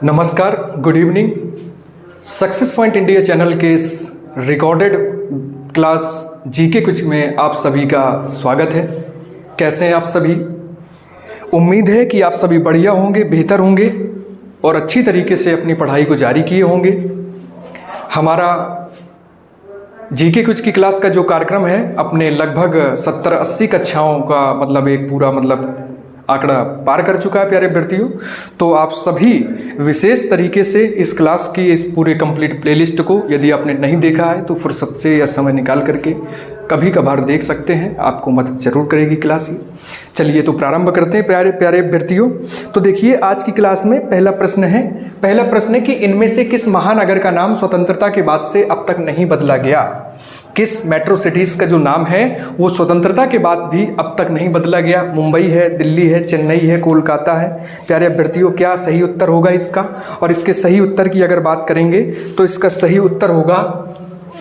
नमस्कार, good evening. Success point India channel के इस रिकॉर्डेड क्लास जीके कुछ में आप सभी का स्वागत है। कैसे हैं आप सभी? उम्मीद है कि आप सभी बढ़िया होंगे, बेहतर होंगे और अच्छी तरीके से अपनी पढ़ाई को जारी किए होंगे। हमारा जीके कुछ की क्लास का जो कार्यक्रम है अपने लगभग 70-80 कक्षाओं का एक पूरा आंकड़ा पार कर चुका है प्यारे विद्यार्थियों। तो आप सभी विशेष तरीके से इस क्लास की इस पूरे कंप्लीट प्लेलिस्ट को यदि आपने नहीं देखा है तो फुर्सत से या समय निकाल करके कभी कभार देख सकते हैं। आपको मदद जरूर करेगी क्लास ये। चलिए तो प्रारंभ करते हैं प्यारे प्यारे विद्यार्थियों। तो देखिए आज की क्लास में पहला प्रश्न है कि इनमें से किस महानगर का नाम स्वतंत्रता के बाद से अब तक नहीं बदला गया? किस मेट्रो सिटीज का जो नाम है वो स्वतंत्रता के बाद भी अब तक नहीं बदला गया? मुंबई है, दिल्ली है, चेन्नई है, कोलकाता है। प्यारे अभ्यर्थियों, क्या सही उत्तर होगा इसका? और इसके सही उत्तर की अगर बात करेंगे तो इसका सही उत्तर होगा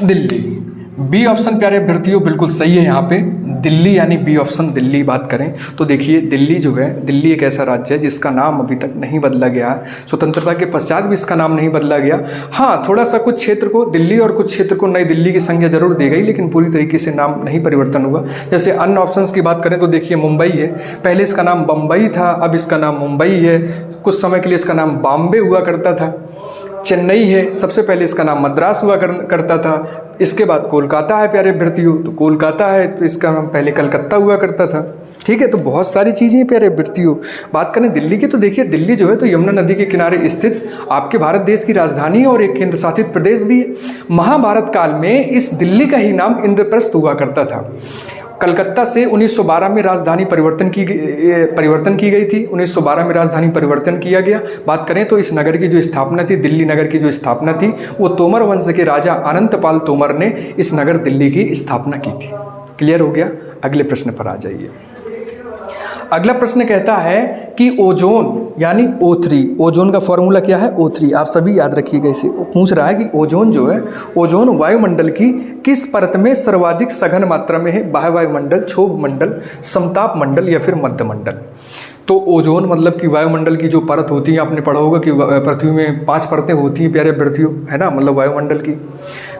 दिल्ली। बी ऑप्शन प्यारे अभ्यर्थियों बिल्कुल सही है। यहाँ पे दिल्ली यानी बी ऑप्शन दिल्ली बात करें तो देखिए दिल्ली जो है, दिल्ली एक ऐसा राज्य है जिसका नाम अभी तक नहीं बदला गया है। स्वतंत्रता के पश्चात भी इसका नाम नहीं बदला गया। हाँ, थोड़ा सा कुछ क्षेत्र को दिल्ली और कुछ क्षेत्र को नई दिल्ली की संज्ञा जरूर दी गई, लेकिन पूरी तरीके से नाम नहीं परिवर्तन हुआ। जैसे अन्य ऑप्शंस की बात करें तो देखिए मुंबई है, पहले इसका नाम बम्बई था, अब इसका नाम मुंबई है। कुछ समय के लिए इसका नाम बॉम्बे हुआ करता था। चेन्नई है, सबसे पहले इसका नाम मद्रास हुआ करता था। इसके बाद कोलकाता है प्यारे अभ्यर्थियों, तो कोलकाता है तो इसका नाम पहले कलकत्ता हुआ करता था। ठीक है, तो बहुत सारी चीज़ें प्यारे अभ्यर्थियों। बात करें दिल्ली की तो देखिए दिल्ली जो है तो यमुना नदी के किनारे स्थित आपके भारत देश की राजधानी और एक केंद्र शासित प्रदेश भी है। महाभारत काल में इस दिल्ली का ही नाम इंद्रप्रस्थ हुआ करता था। कलकत्ता से 1912 में राजधानी परिवर्तन की गई थी। 1912 में राजधानी परिवर्तन किया गया। बात करें तो इस नगर की जो स्थापना थी, दिल्ली नगर की जो स्थापना थी, वो तोमर वंश के राजा अनंतपाल तोमर ने इस नगर दिल्ली की स्थापना की थी। क्लियर हो गया? अगले प्रश्न पर आ जाइए। अगला प्रश्न कहता है कि ओजोन यानी O3, ओजोन का फॉर्मूला क्या है? O3। आप सभी याद रखिएगा इसे। पूछ रहा है कि ओजोन जो है, ओजोन वायुमंडल की किस परत में सर्वाधिक सघन मात्रा में है? बाह्य वायुमंडल, क्षोभ मंडल, समताप मंडल या फिर मध्य मंडल? तो ओजोन कि वायुमंडल की जो परत होती है, आपने पढ़ा होगा कि पृथ्वी में 5 परतें होती हैं प्यारे अभ्यर्थियों, है ना? वायुमंडल की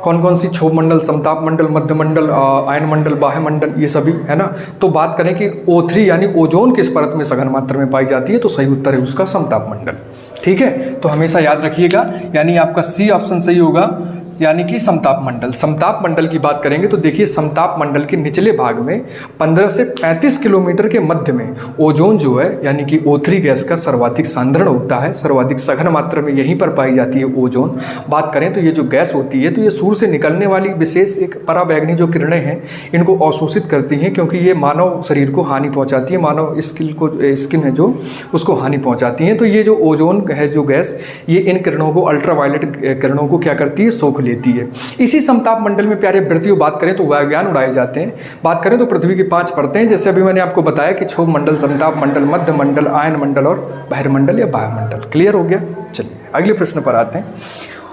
कौन कौन सी? क्षोभ मंडल, समताप मंडल, मध्य मंडल, आयन मंडल, बाह्य मंडल, ये सभी, है ना? तो बात करें कि O3 यानी ओजोन किस परत में सघन मात्रा में पाई जाती है, तो सही उत्तर है उसका समताप मंडल। ठीक है, तो हमेशा याद रखिएगा, यानी आपका सी ऑप्शन सही होगा, यानी कि समताप मंडल। समताप मंडल की बात करेंगे तो देखिए समताप मंडल के निचले भाग में 15 से 35 किलोमीटर के मध्य में ओजोन जो है यानी कि O3 गैस का सर्वाधिक सांद्रण होता है। सर्वाधिक सघन मात्रा में यहीं पर पाई जाती है ओजोन। बात करें तो ये जो गैस होती है तो ये सूर्य से निकलने वाली विशेष एक पराबैंगनी जो किरणें हैं इनको अवशोषित करती हैं, क्योंकि ये मानव शरीर को हानि पहुँचाती है, मानव स्किन है जो उसको हानि पहुँचाती हैं। तो ये जो ओजोन है जो गैस, ये इन किरणों को, अल्ट्रावायलेट किरणों को क्या करती है? सोख लेती है। इसी समताप मंडल में प्यारे अभ्यर्थियों बात करें तो वायुयान उड़ाए जाते हैं। बात करें तो पृथ्वी की 5 परतें हैं, जैसे अभी मैंने आपको बताया कि क्षोभ मंडल, समताप मंडल, मध्य मंडल, आयन मंडल और बहिर्मंडल या वायुमंडल। क्लियर हो गया? चलिए अगले प्रश्न पर आते हैं।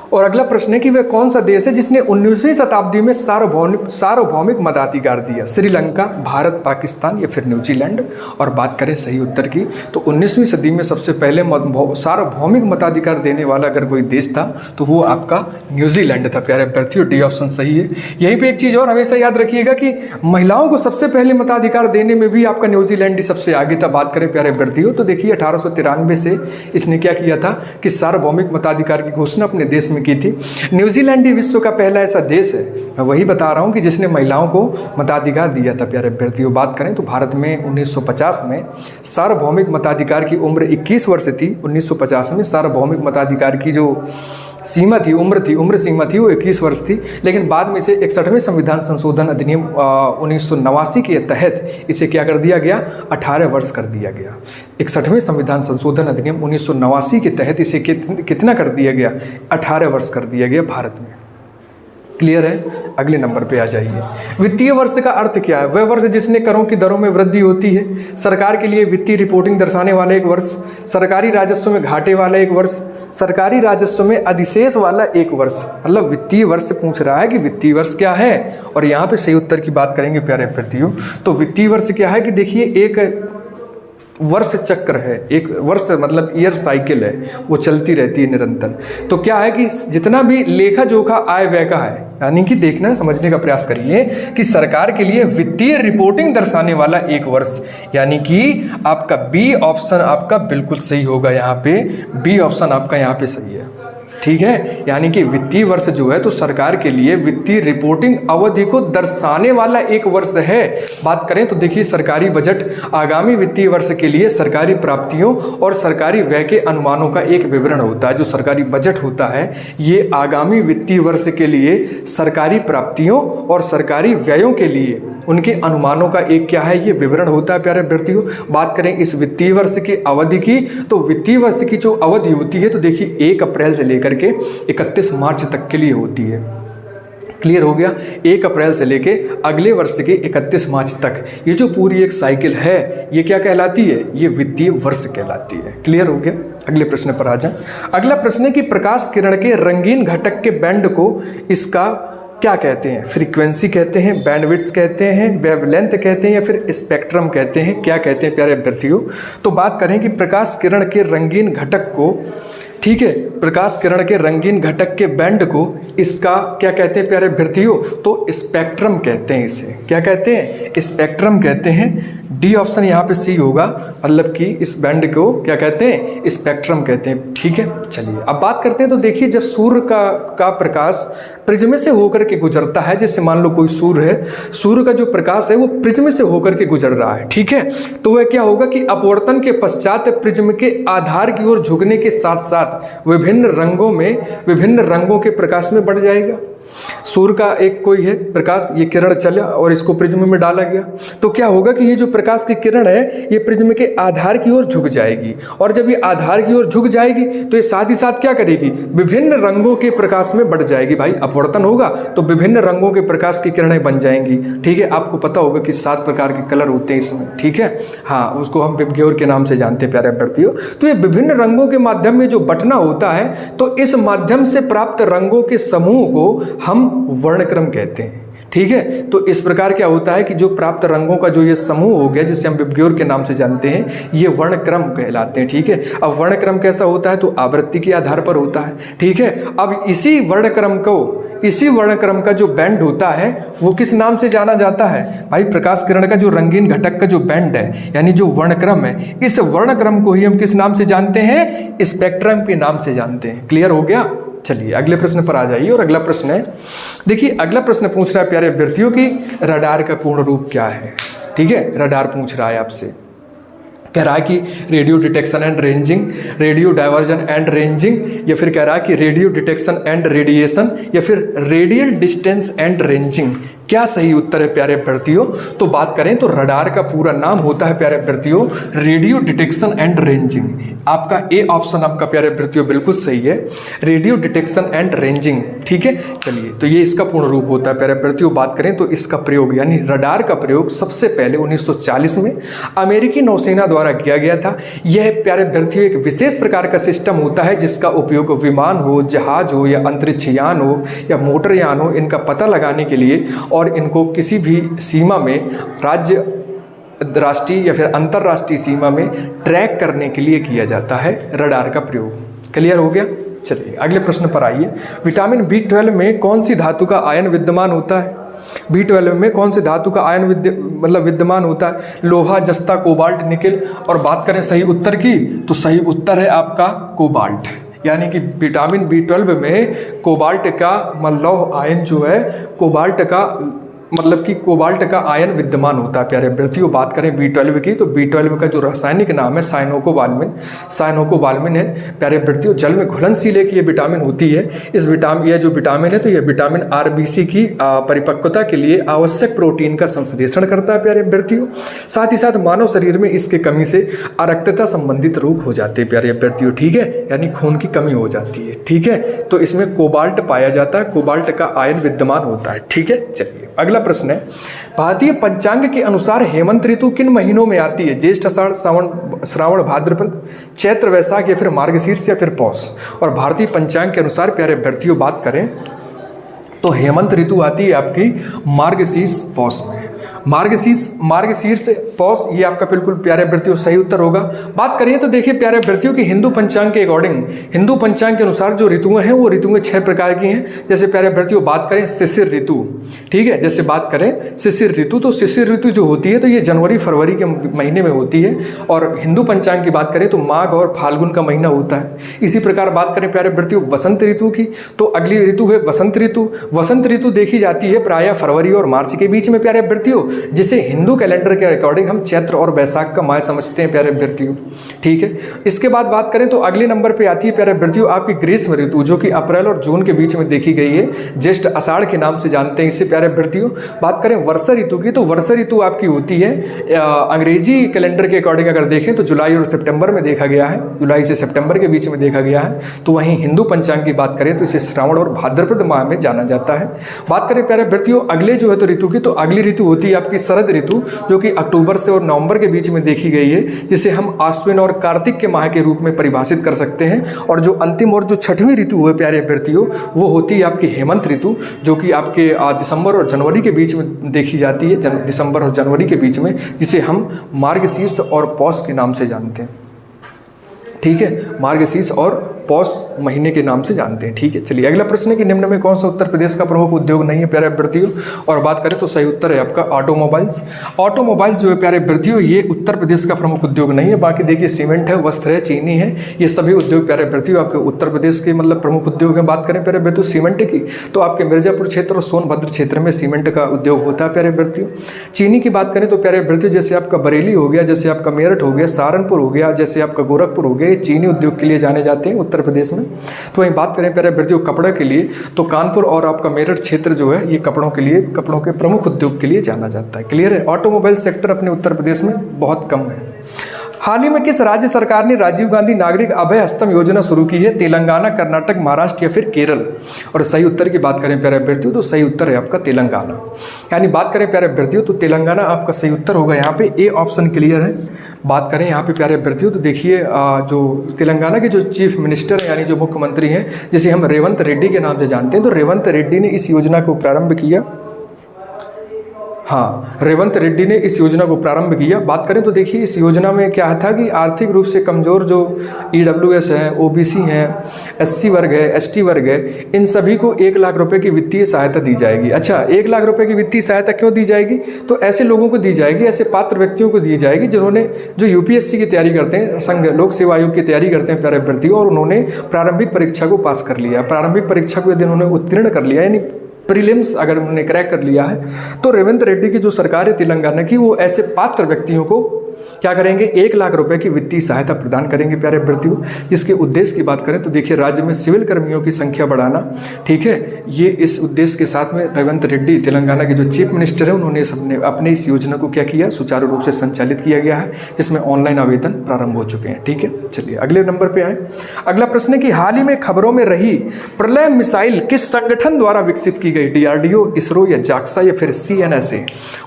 और अगला प्रश्न है कि वह कौन सा देश है जिसने 19वीं शताब्दी में सार्वभौमिक मताधिकार दिया? श्रीलंका, भारत, पाकिस्तान या फिर न्यूजीलैंड? और बात करें सही उत्तर की तो 19वीं सदी में सबसे पहले सार्वभौमिक मताधिकार देने वाला अगर कोई देश था तो वो आपका न्यूजीलैंड था प्यारे अभ्यर्थियों। डी ऑप्शन सही है। यहीं पे एक चीज़ और हमेशा याद रखिएगा कि महिलाओं को सबसे पहले मताधिकार देने में भी आपका न्यूजीलैंड ही सबसे आगे था। बात करें प्यारे अभ्यर्थियों तो देखिए 1893 से इसने क्या किया था कि सार्वभौमिक मताधिकार की घोषणा अपने देश में की थी। न्यूजीलैंड ही विश्व का पहला ऐसा देश है, मैं वही बता रहा हूं, कि जिसने महिलाओं को मताधिकार दिया था प्यारे अभ्यर्थियों। बात करें तो भारत में 1950 में सार्वभौमिक मताधिकार की उम्र 21 वर्ष थी। 1950 में सार्वभौमिक मताधिकार की जो सीमा थी, उम्र सीमा थी वो 21 वर्ष थी। लेकिन बाद में इसे 61वें संविधान संशोधन अधिनियम 1989 के तहत इसे क्या कर दिया गया? 18 वर्ष कर दिया गया। 61वें संविधान संशोधन अधिनियम 1989 के तहत इसे कितना कर दिया गया? 18 वर्ष कर दिया गया भारत में। क्लियर है? अगले नंबर पे आ जाइए। वित्तीय वर्ष का अर्थ क्या है? वह वर्ष जिसने करों की दरों में वृद्धि होती है। सरकार के लिए वित्तीय रिपोर्टिंग दर्शाने वाला एक वर्ष, सरकारी राजस्व में घाटे वाला एक वर्ष, सरकारी राजस्व में अधिशेष वाला एक वर्ष। वित्तीय वर्ष से पूछ रहा है कि वित्तीय वर्ष क्या है। और यहाँ पे सही उत्तर की बात करेंगे प्यारे अभ्यर्थियों तो वित्तीय वर्ष क्या है कि देखिए एक वर्ष चक्र है, एक वर्ष मतलब ईयर साइकिल है, वो चलती रहती है निरंतर। तो क्या है कि जितना भी लेखा जोखा आय व्यय का है, यानी कि देखना समझने का प्रयास करिए कि सरकार के लिए वित्तीय रिपोर्टिंग दर्शाने वाला एक वर्ष, यानी कि आपका बी ऑप्शन आपका बिल्कुल सही होगा। यहाँ पे बी ऑप्शन आपका यहाँ पे सही है, ठीक है। यानी कि वित्तीय वर्ष जो है तो सरकार के लिए वित्तीय रिपोर्टिंग अवधि को दर्शाने वाला एक वर्ष है। बात करें तो देखिए, सरकारी बजट आगामी वित्तीय वर्ष के लिए सरकारी प्राप्तियों और सरकारी व्यय के अनुमानों का एक विवरण होता है। जो सरकारी बजट होता है ये आगामी वित्तीय वर्ष के लिए सरकारी प्राप्तियों और सरकारी व्ययों के लिए उनके अनुमानों का एक क्या है, ये विवरण होता है प्यारे विद्यार्थियों। बात करें इस वित्तीय वर्ष की अवधि की, तो वित्तीय वर्ष की जो अवधि होती है तो देखिए 1 अप्रैल से लेकर के 31 मार्च तक के लिए होती है। क्लियर हो गया? 1 अप्रैल से लेके अगले वर्ष के 31 मार्च तक ये जो पूरी एक साइकिल है ये क्या कहलाती है, ये वित्तीय वर्ष कहलाती है। क्लियर हो गया? अगले प्रश्न पर आ जाए। अगला प्रश्न है कि प्रकाश किरण के रंगीन घटक के बैंड को इसका क्या कहते हैं? फ्रीक्वेंसी कहते हैं, बैंडविड्थ कहते हैं, वेवलेंथ कहते हैं या फिर स्पेक्ट्रम कहते हैं? क्या कहते हैं प्यारे विद्यार्थियों? तो बात करें कि प्रकाश किरण के रंगीन घटक को, ठीक है, प्रकाश किरण के रंगीन घटक के बैंड को इसका क्या कहते हैं प्यारे विद्यार्थियों? तो स्पेक्ट्रम कहते हैं। इसे क्या कहते हैं? स्पेक्ट्रम कहते हैं। डी ऑप्शन यहाँ पे सी होगा, मतलब कि इस बैंड को क्या कहते हैं? स्पेक्ट्रम कहते हैं। ठीक है, चलिए अब बात करते हैं। तो देखिए, जब सूर्य का प्रकाश प्रिज्म से होकर के गुजरता है, जैसे मान लो कोई सूर्य है, सूर्य का जो प्रकाश है वो प्रिज्म से होकर के गुजर रहा है, ठीक है, तो वह क्या होगा कि अपवर्तन के पश्चात प्रिज्म के आधार की ओर झुकने के साथ साथ विभिन्न रंगों के प्रकाश में बढ़ जाएगा। सूर्य का एक कोई है प्रकाश, ये किरण चला और इसको प्रिज्म में डाला गया, तो क्या होगा कि ये जो प्रकाश की किरण है ये प्रिज्म के आधार की ओर झुक जाएगी, और जब ये आधार की ओर झुक जाएगी तो ये साथ ही साथ क्या करेगी? विभिन्न रंगों के प्रकाश में बढ़ जाएगी। भाई अपवर्तन होगा तो विभिन्न रंगों के प्रकाश की किरणें बन जाएंगी, ठीक है। आपको पता होगा कि 7 प्रकार के कलर होते हैं इसमें, ठीक है, हाँ, उसको हम विबग्योर के नाम से जानते हैं प्यारे विद्यार्थियों। तो ये विभिन्न रंगों के माध्यम में जो बटना होता है, तो इस माध्यम से प्राप्त रंगों के समूह को हम वर्णक्रम कहते हैं, ठीक है। तो इस प्रकार क्या होता है कि जो प्राप्त रंगों का जो ये समूह हो गया, जिसे हम विबग्योर के नाम से जानते हैं, ये वर्णक्रम कहलाते हैं, ठीक है। अब वर्णक्रम कैसा होता है? तो आवृत्ति के आधार पर होता है, ठीक है। अब इसी वर्णक्रम का जो बैंड होता है वो किस नाम से जाना जाता है? भाई प्रकाश किरण का जो रंगीन घटक का जो बैंड है, यानी जो वर्णक्रम है, इस वर्णक्रम को ही हम किस नाम से जानते हैं? स्पेक्ट्रम के नाम से जानते हैं। क्लियर हो गया? चलिए अगले प्रश्न पर आ जाइए। और अगला प्रश्न है, देखिए अगला प्रश्न पूछ रहा है प्यारे अभ्यर्थियों की रडार का पूर्ण रूप क्या है, ठीक है। रडार पूछ रहा है आपसे, कह रहा है कि radio detection and ranging, radio diversion and ranging, या फिर कह रहा है कि रेडियो डिटेक्शन एंड रेडिएशन, या फिर रेडियल डिस्टेंस एंड रेंजिंग। क्या सही उत्तर है प्यारे अभ्यर्थियों? तो बात करें तो रडार का पूरा नाम होता है प्यारे अभ्यर्थियों रेडियो डिटेक्शन एंड रेंजिंग। आपका ए ऑप्शन आपका प्यारे अभ्यर्थियों बिल्कुल सही है, रेडियो डिटेक्शन एंड रेंजिंग, ठीक है। चलिए, तो ये इसका पूर्ण रूप होता है प्यारे अभ्यर्थियों। बात करें तो इसका प्रयोग यानी रडार का प्रयोग सबसे पहले 1940 में अमेरिकी नौसेना द्वारा किया गया था। यह प्यारे अभ्यर्थियों एक विशेष प्रकार का सिस्टम होता है जिसका उपयोग विमान हो, जहाज हो या अंतरिक्ष यान हो या मोटर यान हो, इनका पता लगाने के लिए और इनको किसी भी सीमा में, राज्य, राष्ट्रीय या फिर अंतरराष्ट्रीय सीमा में ट्रैक करने के लिए किया जाता है रडार का प्रयोग। क्लियर हो गया? चलिए अगले प्रश्न पर आइए। विटामिन B12 में कौन सी धातु का आयन विद्यमान होता है? B12 में कौन सी धातु का आयन विद्यमान होता है? लोहा, जस्ता, कोबाल्ट, निकेल। और बात करें सही उत्तर की, तो सही उत्तर है आपका कोबाल्ट, यानी कि विटामिन B12 में कोबाल्ट का लौह आयन जो है, कोबाल्ट का मतलब कि कोबाल्ट का आयन विद्यमान होता है प्यारे अभ्यर्थियों। बात करें B12 की, तो B12 का जो रासायनिक नाम है साइनोकोबाल्मिन है प्यारे अभ्यर्थियों। जल में घुलनशील एक ये विटामिन होती है। इस विटामिन, यह जो विटामिन है, तो यह विटामिन RBC की परिपक्वता के लिए आवश्यक प्रोटीन का संश्लेषण करता है प्यारे अभ्यर्थियों। साथ ही साथ मानव शरीर में इसके कमी से अरक्तता संबंधित रोग हो जाते हैं प्यारे अभ्यर्थियों, ठीक है, यानी खून की कमी हो जाती है, ठीक है। तो इसमें कोबाल्ट पाया जाता है, कोबाल्ट का आयन विद्यमान होता है, ठीक है। चलिए अगला प्रश्न है, भारतीय पंचांग के अनुसार हेमंत ऋतु किन महीनों में आती है? ज्येष्ठ, आषाढ़, श्रावण, भाद्रपद, चैत्र, वैशाख या फिर मार्गशीर्ष या फिर पौष। और भारतीय पंचांग के अनुसार प्यारे अभ्यर्थियों बात करें तो हेमंत ऋतु आती है आपकी मार्गशीर्ष पौष में। मार्गशीर्ष पॉज, ये आपका बिल्कुल प्यारे अभ्यर्थियों सही उत्तर होगा। बात करिए तो देखिए प्यारे अभ्यर्थियों की हिंदू पंचांग के अकॉर्डिंग, हिंदू पंचांग के अनुसार जो ऋतुएं हैं वो ऋतुएं 6 प्रकार की हैं। जैसे प्यारे अभ्यर्थियों बात करें शिशिर ऋतु, ठीक है, जैसे बात करें शिशिर ऋतु, तो शिशिर ऋतु जो होती है तो ये जनवरी फरवरी के महीने में होती है। और हिंदू पंचांग की बात करें तो माघ और फाल्गुन का महीना होता है। इसी प्रकार बात करें प्यारे अभ्यर्थियों वसंत ऋतु की, तो अगली ऋतु है वसंत ऋतु। वसंत ऋतु देखी जाती है प्रायः फरवरी और मार्च के बीच में प्यारे अभ्यर्थियों, जिसे हिंदू कैलेंडर के अकॉर्डिंग हम चैत्र और वैशाख का माह समझते हैं प्यारे अभ्यर्थियों, ठीक है। इसके बाद बात करें तो अगले नंबर पे आती है प्यारे अभ्यर्थियों आपकी ग्रीष्म ऋतु, जो कि अप्रैल और जून के बीच में देखी गई है, ज्येष्ठ आषाढ़ के नाम से जानते हैं इसे प्यारे अभ्यर्थियों। बात करें वर्षा ऋतु की, तो वर्षा ऋतु आपकी होती है अंग्रेजी कैलेंडर के अकॉर्डिंग अगर देखें तो जुलाई और सितंबर में देखा गया है, जुलाई से सितंबर के बीच में देखा गया है। तो वहीं हिंदू पंचांग की बात करें तो इसे श्रावण और भाद्रपद माह में जाना जाता है। बात करें प्यारे अभ्यर्थियों अगले जो है तो ऋतु की, तो अगली ऋतु होती है आपकी शरद ऋतु, जो कि अक्टूबर से और नवंबर के बीच में देखी गई है, जिसे हम आश्विन और कार्तिक के माह के रूप में परिभाषित कर सकते हैं। और जो अंतिम और जो छठवीं ऋतु है प्यारे अभ्यर्थियों वो होती है आपकी हेमंत ऋतु, जो कि आपके दिसंबर और जनवरी के बीच में देखी जाती है, दिसंबर और जनवरी के बीच में, जिसे हम मार्गशीर्ष और पौष के नाम से जानते हैं, ठीक है, मार्गशीर्ष और पौष महीने के नाम से जानते हैं, ठीक है। चलिए अगला प्रश्न है कि निम्न में कौन सा उत्तर प्रदेश का प्रमुख उद्योग नहीं है प्यारे अभ्यर्थियों, और बात करें तो सही उत्तर है आपका ऑटोमोबाइल्स। ऑटोमोबाइल्स जो है प्यारे अभ्यर्थियों ये उत्तर प्रदेश का प्रमुख उद्योग नहीं है। बाकी देखिए सीमेंट है, वस्त्र है, चीनी है, ये सभी उद्योग प्यारे अभ्यर्थियों आपके उत्तर प्रदेश के मतलब प्रमुख उद्योग हैं। बात करें प्यारे अभ्यर्थियों सीमेंट की, तो आपके मिर्जापुर क्षेत्र और सोनभद्र क्षेत्र में सीमेंट का उद्योग होता है प्यारे अभ्यर्थियों। चीनी की बात करें तो प्यारे अभ्यर्थियों जैसे आपका बरेली हो गया, जैसे आपका मेरठ हो गया, सहारनपुर हो गया, जैसे आपका गोरखपुर हो गया, ये चीनी उद्योग के लिए जाने जाते हैं उत्तर प्रदेश में। तो वहीं बात करें प्यारे अभ्यर्थियों कपड़े के लिए, तो कानपुर और आपका मेरठ क्षेत्र जो है ये कपड़ों के प्रमुख उद्योग के लिए जाना जाता है। क्लियर है। ऑटोमोबाइल सेक्टर अपने उत्तर प्रदेश में बहुत कम है। हाल ही में किस राज्य सरकार ने राजीव गांधी नागरिक अभय हस्तम योजना शुरू की है? तेलंगाना, कर्नाटक, महाराष्ट्र या फिर केरल? और सही उत्तर की बात करें प्यारे अभ्यर्थियों तो सही उत्तर है आपका तेलंगाना। यानी बात करें प्यारे अभ्यर्थियों तो तेलंगाना आपका सही उत्तर होगा। यहाँ पे ए ऑप्शन क्लियर है। बात करें यहाँ पे प्यारे अभ्यर्थियों तो देखिए जो तेलंगाना के जो चीफ मिनिस्टर हैं यानी जो मुख्यमंत्री हैं, जिसे हम रेवंत रेड्डी के नाम से जानते हैं, तो रेवंत रेड्डी ने इस योजना को प्रारंभ किया। हाँ, रेवंत रेड्डी ने इस योजना को प्रारंभ किया। बात करें तो देखिए इस योजना में क्या था कि आर्थिक रूप से कमज़ोर जो EWS हैं, OBC हैं, SC वर्ग है, ST वर्ग है, इन सभी को 1 लाख रुपए की वित्तीय सहायता दी जाएगी। अच्छा, 1 लाख रुपए की वित्तीय सहायता क्यों दी जाएगी? तो ऐसे लोगों को दी जाएगी, ऐसे पात्र व्यक्तियों को दी जाएगी जिन्होंने जो UPSC की तैयारी करते हैं, संघ लोक सेवा आयोग की तैयारी करते हैं प्यारे अभ्यर्थियों, और उन्होंने प्रारंभिक परीक्षा को पास कर लिया। प्रारंभिक परीक्षा को यदि उन्होंने उत्तीर्ण कर लिया यानी प्रीलिम्स अगर उन्होंने क्रैक कर लिया है, तो रेवंत रेड्डी की जो सरकार है तेलंगाना की, वो ऐसे पात्र व्यक्तियों को क्या करेंगे? 1 लाख रुपए की वित्तीय सहायता प्रदान करेंगे प्यारे अभ्यर्थियों। इसके उद्देश्य की बात करें तो देखिए राज्य में सिविल कर्मियों की संख्या बढ़ाना, ठीक है, ये इस उद्देश्य के साथ में रेवंत रेड्डी तेलंगाना के जो चीफ मिनिस्टर है उन्होंने अपने इस योजना को क्या किया? सुचारू रूप से संचालित किया गया है, जिसमें ऑनलाइन आवेदन प्रारंभ हो चुके हैं। ठीक है, चलिए अगले नंबर पे आए। अगला प्रश्न है कि हाल ही में खबरों में रही प्रलय मिसाइल किस संगठन द्वारा विकसित की गई? DRDO, इसरो या जाक्सा या फिर CNSA?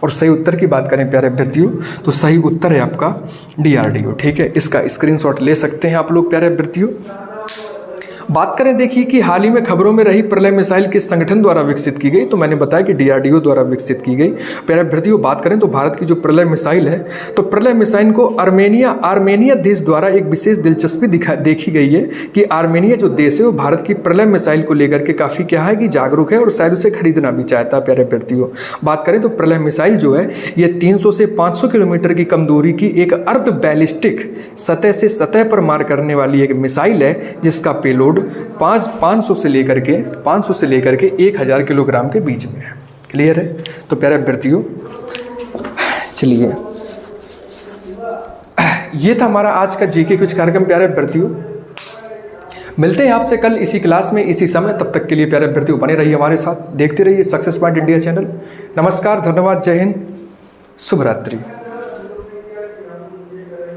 और सही उत्तर की बात करें प्यारे अभ्यर्थियों तो सही उत्तर है आपका DRDO। ठीक है, इसका स्क्रीनशॉट ले सकते हैं आप लोग प्यारे अभ्यर्थियों। बात करें देखिए कि हाल ही में खबरों में रही प्रलय मिसाइल किस संगठन द्वारा विकसित की गई, तो मैंने बताया कि DRDO द्वारा विकसित की गई। प्यारे अभ्यर्थियों बात करें तो भारत की जो प्रलय मिसाइल है, तो प्रलय मिसाइल को आर्मेनिया देश द्वारा एक विशेष दिलचस्पी देखी गई है कि आर्मेनिया जो देश है वो भारत की प्रलय मिसाइल को लेकर के काफ़ी क्या है कि जागरूक है और शायद उसे खरीदना भी चाहता है। प्यारे अभ्यर्थियों बात करें तो प्रलय मिसाइल जो है ये 300 से 500 किलोमीटर की कम दूरी की एक अर्ध बैलिस्टिक सतह से सतह पर मार करने वाली एक मिसाइल है, जिसका पेलोड 500 से लेकर के 1000 किलोग्राम के बीच में है। क्लियर है? तो प्यारे अभ्यर्थियों चलिए ये था हमारा आज का जीके कुछ कार्यक्रम। प्यारे अभ्यर्थियों मिलते हैं आपसे कल इसी क्लास में इसी समय। तब तक के लिए प्यारे अभ्यर्थियों बने रहिए हमारे साथ, देखते रहिए सक्सेस पॉइंट इंडिया चैनल। नमस्कार, धन्यवाद, जय हिंद, शुभ रात्रि।